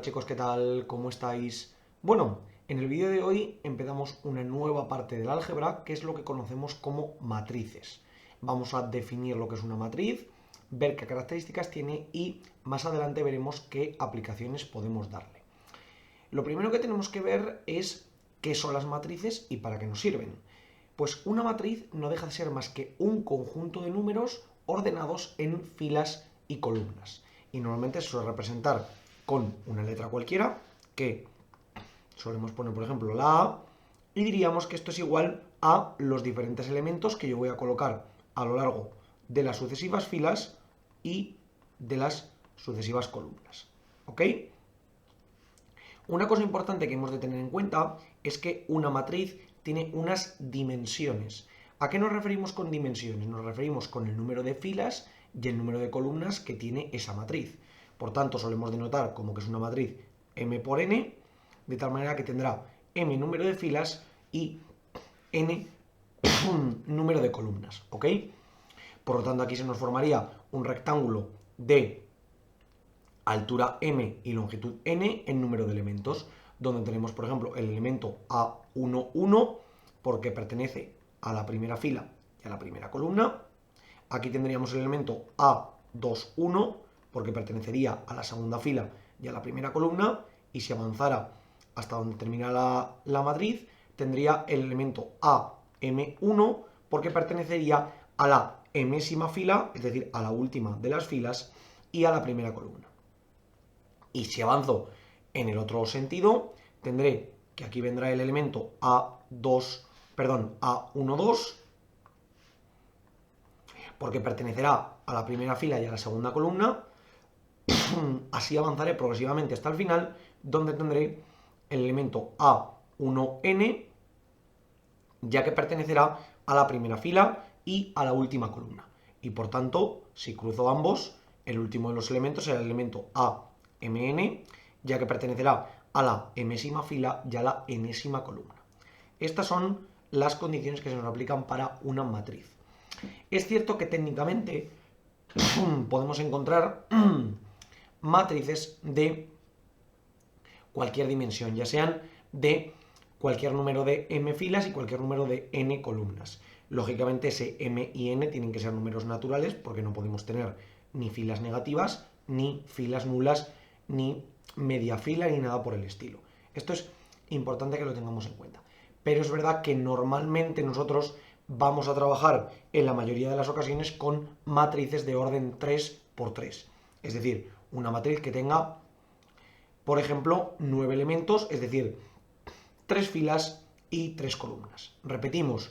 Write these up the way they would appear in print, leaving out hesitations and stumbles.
Hola chicos, ¿qué tal? ¿Cómo estáis? Bueno, en el vídeo de hoy empezamos una nueva parte del álgebra, que es lo que conocemos como matrices. Vamos a definir lo que es una matriz, ver qué características tiene y más adelante veremos qué aplicaciones podemos darle. Lo primero que tenemos que ver es qué son las matrices y para qué nos sirven. Pues una matriz no deja de ser más que un conjunto de números ordenados en filas y columnas. Y normalmente se suele representar con una letra cualquiera, que solemos poner, por ejemplo, la A, y diríamos que esto es igual a los diferentes elementos que yo voy a colocar a lo largo de las sucesivas filas y de las sucesivas columnas. ¿Ok? Una cosa importante que hemos de tener en cuenta es que una matriz tiene unas dimensiones. ¿A qué nos referimos con dimensiones? Nos referimos con el número de filas y el número de columnas que tiene esa matriz. Por tanto, solemos denotar como que es una matriz m por n, de tal manera que tendrá m número de filas y n número de columnas, ¿ok? Por lo tanto, aquí se nos formaría un rectángulo de altura m y longitud n en número de elementos, donde tenemos, por ejemplo, el elemento A11, porque pertenece a la primera fila y a la primera columna. Aquí tendríamos el elemento A21, porque pertenecería a la segunda fila y a la primera columna, y si avanzara hasta donde termina la matriz, tendría el elemento AM1, porque pertenecería a la enésima fila, es decir, a la última de las filas, y a la primera columna. Y si avanzo en el otro sentido, tendré que aquí vendrá el elemento A12, porque pertenecerá a la primera fila y a la segunda columna. Así avanzaré progresivamente hasta el final, donde tendré el elemento A1n, ya que pertenecerá a la primera fila y a la última columna. Y por tanto, si cruzo ambos, el último de los elementos será el elemento AMN, ya que pertenecerá a la enésima fila y a la enésima columna. Estas son las condiciones que se nos aplican para una matriz. Es cierto que técnicamente podemos encontrar matrices de cualquier dimensión, ya sean de cualquier número de m filas y cualquier número de n columnas. Lógicamente ese m y n tienen que ser números naturales, porque no podemos tener ni filas negativas, ni filas nulas, ni media fila, ni nada por el estilo. Esto es importante que lo tengamos en cuenta. Pero es verdad que normalmente nosotros vamos a trabajar en la mayoría de las ocasiones con matrices de orden 3×3. Es decir, una matriz que tenga, por ejemplo, 9 elementos, es decir, 3 filas y 3 columnas. Repetimos,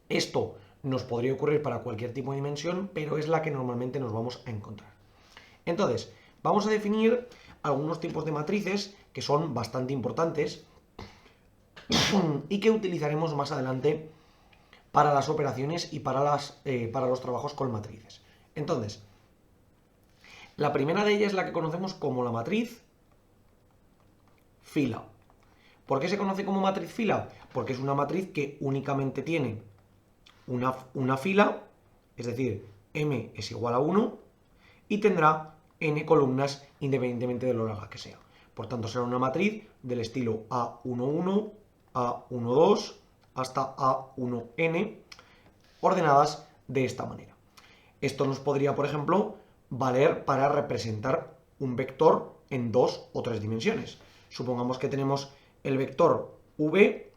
esto nos podría ocurrir para cualquier tipo de dimensión, pero es la que normalmente nos vamos a encontrar. Entonces, vamos a definir algunos tipos de matrices que son bastante importantes y que utilizaremos más adelante para las operaciones y para los trabajos con matrices. Entonces, la primera de ellas es la que conocemos como la matriz fila. ¿Por qué se conoce como matriz fila? Porque es una matriz que únicamente tiene una fila, es decir, m es igual a 1, y tendrá n columnas independientemente de lo larga que sea. Por tanto, será una matriz del estilo A11, A12 hasta A1n, ordenadas de esta manera. Esto nos podría, por ejemplo, valer para representar un vector en 2 o 3 dimensiones. Supongamos que tenemos el vector v,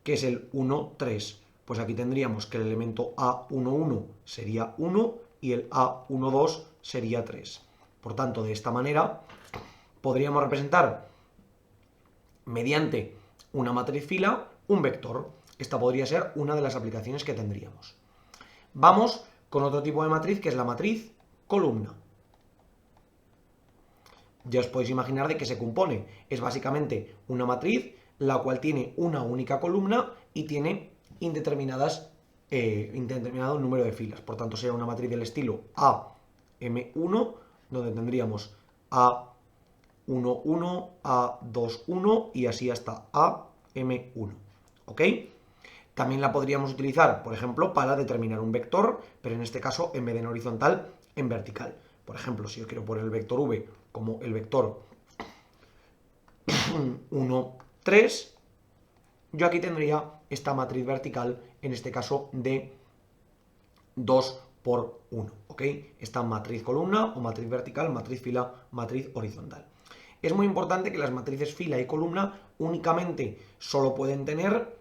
que es el 1, 3. Pues aquí tendríamos que el elemento A11 sería 1 y el A12 sería 3. Por tanto, de esta manera podríamos representar mediante una matriz fila un vector. Esta podría ser una de las aplicaciones que tendríamos. Vamos con otro tipo de matriz, que es la matriz columna. Ya os podéis imaginar de qué se compone. Es básicamente una matriz la cual tiene una única columna y tiene indeterminado número de filas. Por tanto, será una matriz del estilo AM1, donde tendríamos A11, A21 y así hasta AM1. ¿Ok? También la podríamos utilizar, por ejemplo, para determinar un vector, pero en este caso, en vez de en horizontal, en vertical. Por ejemplo, si yo quiero poner el vector v como el vector 1, 3, yo aquí tendría esta matriz vertical, en este caso de 2 por 1, ¿ok? Esta matriz columna o matriz vertical, matriz fila, matriz horizontal. Es muy importante que las matrices fila y columna únicamente solo pueden tener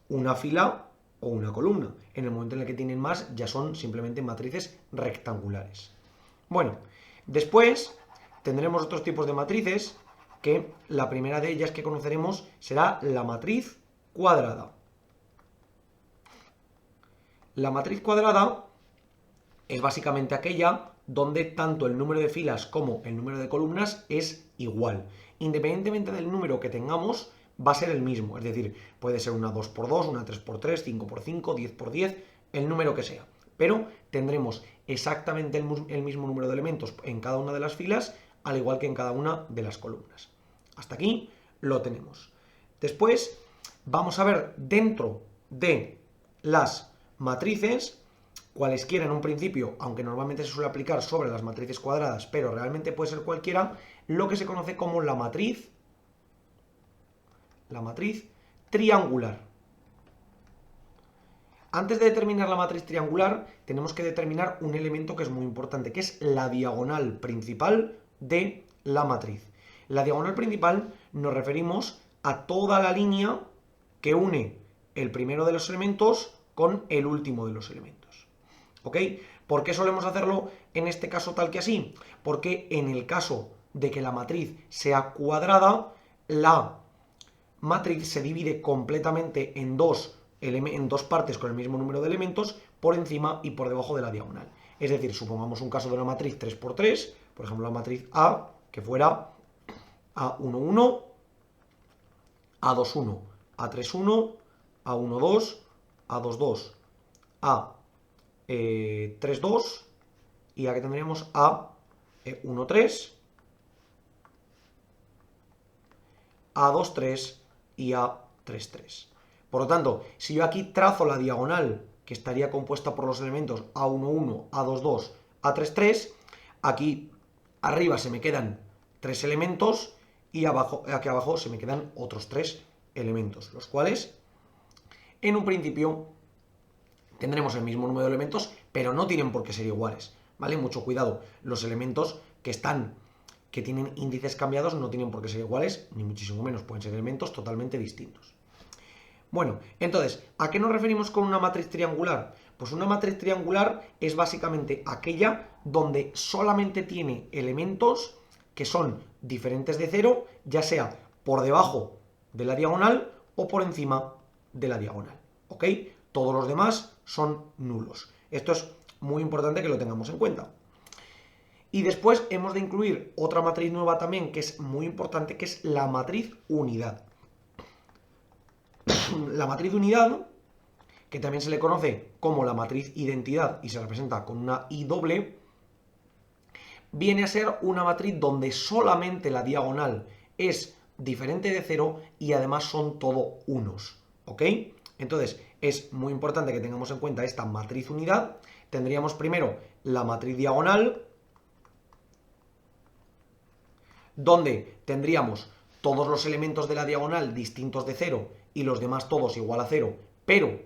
una fila o una columna. En el momento en el que tienen más, ya son simplemente matrices rectangulares. Bueno, después tendremos otros tipos de matrices, que la primera de ellas que conoceremos será la matriz cuadrada. La matriz cuadrada es básicamente aquella donde tanto el número de filas como el número de columnas es igual. Independientemente del número que tengamos, va a ser el mismo. Es decir, puede ser una 2×2, una 3×3, 5×5, 10×10, el número que sea. Pero tendremos exactamente el mismo número de elementos en cada una de las filas, al igual que en cada una de las columnas. Hasta aquí lo tenemos. Después vamos a ver dentro de las matrices, cualesquiera en un principio, aunque normalmente se suele aplicar sobre las matrices cuadradas, pero realmente puede ser cualquiera, lo que se conoce como la matriz triangular. Antes de determinar la matriz triangular, tenemos que determinar un elemento que es muy importante, que es la diagonal principal de la matriz. La diagonal principal nos referimos a toda la línea que une el primero de los elementos con el último de los elementos. ¿Ok? ¿Por qué solemos hacerlo en este caso tal que así? Porque en el caso de que la matriz sea cuadrada, la matriz se divide completamente en dos partes con el mismo número de elementos, por encima y por debajo de la diagonal. Es decir, supongamos un caso de una matriz 3×3, por ejemplo la matriz A, que fuera A11, A21, A31, A12, A22, A32, y aquí tendríamos A13, A23 y A33. Por lo tanto, si yo aquí trazo la diagonal, que estaría compuesta por los elementos A11, A22, A33, aquí arriba se me quedan 3 elementos y aquí abajo se me quedan otros 3 elementos, los cuales en un principio tendremos el mismo número de elementos, pero no tienen por qué ser iguales, ¿vale? Mucho cuidado, los elementos que tienen índices cambiados no tienen por qué ser iguales, ni muchísimo menos, pueden ser elementos totalmente distintos. Bueno, entonces, ¿a qué nos referimos con una matriz triangular? Pues una matriz triangular es básicamente aquella donde solamente tiene elementos que son diferentes de cero, ya sea por debajo de la diagonal o por encima de la diagonal, ¿ok? Todos los demás son nulos. Esto es muy importante que lo tengamos en cuenta. Y después hemos de incluir otra matriz nueva también que es muy importante, que es la matriz unidad. La matriz unidad, que también se le conoce como la matriz identidad y se representa con una I doble, viene a ser una matriz donde solamente la diagonal es diferente de cero y además son todo unos, ¿ok? Entonces es muy importante que tengamos en cuenta esta matriz unidad. Tendríamos primero la matriz diagonal, donde tendríamos todos los elementos de la diagonal distintos de cero y los demás todos igual a 0, pero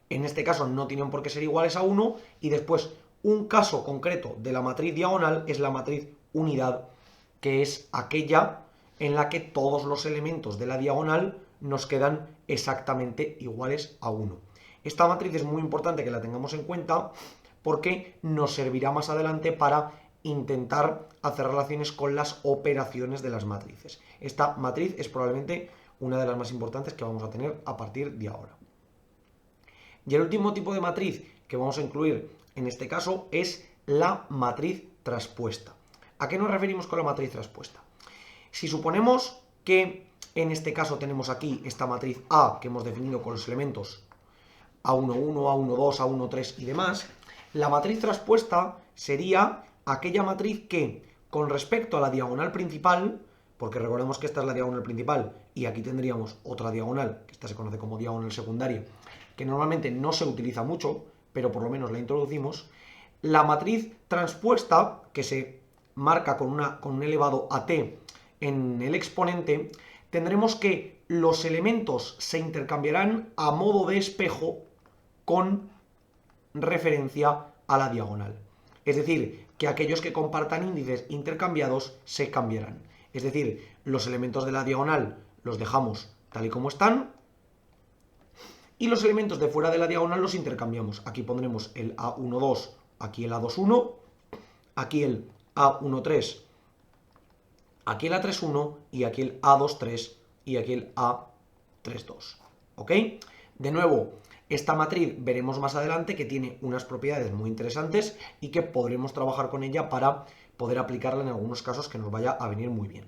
en este caso no tienen por qué ser iguales a 1, y después un caso concreto de la matriz diagonal es la matriz unidad, que es aquella en la que todos los elementos de la diagonal nos quedan exactamente iguales a 1. Esta matriz es muy importante que la tengamos en cuenta porque nos servirá más adelante para intentar hacer relaciones con las operaciones de las matrices. Esta matriz es probablemente una de las más importantes que vamos a tener a partir de ahora. Y el último tipo de matriz que vamos a incluir en este caso es la matriz traspuesta. ¿A qué nos referimos con la matriz traspuesta? Si suponemos que en este caso tenemos aquí esta matriz A que hemos definido con los elementos A11, A12, A13 y demás, la matriz traspuesta sería aquella matriz que con respecto a la diagonal principal, porque recordemos que esta es la diagonal principal y aquí tendríamos otra diagonal, que esta se conoce como diagonal secundaria, que normalmente no se utiliza mucho, pero por lo menos la introducimos. La matriz transpuesta, que se marca con un elevado a t en el exponente, tendremos que los elementos se intercambiarán a modo de espejo con referencia a la diagonal. Es decir, que aquellos que compartan índices intercambiados se cambiarán. Es decir, los elementos de la diagonal los dejamos tal y como están y los elementos de fuera de la diagonal los intercambiamos. Aquí pondremos el A12, aquí el A21, aquí el A13, aquí el A31 y aquí el A23 y aquí el A32. ¿Ok? De nuevo, esta matriz veremos más adelante que tiene unas propiedades muy interesantes y que podremos trabajar con ella para poder aplicarla en algunos casos que nos vaya a venir muy bien.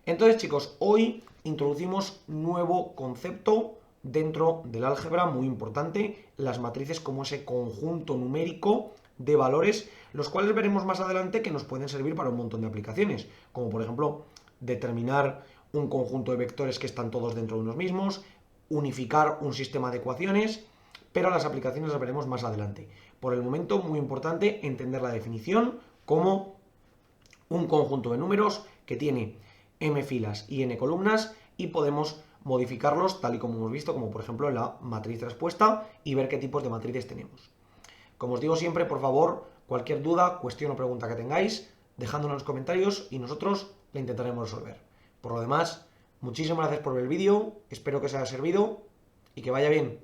Entonces, chicos, hoy introducimos nuevo concepto dentro del álgebra muy importante, las matrices como ese conjunto numérico de valores, los cuales veremos más adelante que nos pueden servir para un montón de aplicaciones, como por ejemplo determinar un conjunto de vectores que están todos dentro de unos mismos, unificar un sistema de ecuaciones, pero las aplicaciones las veremos más adelante. Por el momento, muy importante entender la definición como un conjunto de números que tiene m filas y n columnas y podemos modificarlos tal y como hemos visto, como por ejemplo en la matriz respuesta y ver qué tipos de matrices tenemos. Como os digo siempre, por favor, cualquier duda, cuestión o pregunta que tengáis, dejándonos en los comentarios y nosotros la intentaremos resolver. Por lo demás, muchísimas gracias por ver el vídeo, espero que os haya servido y que vaya bien.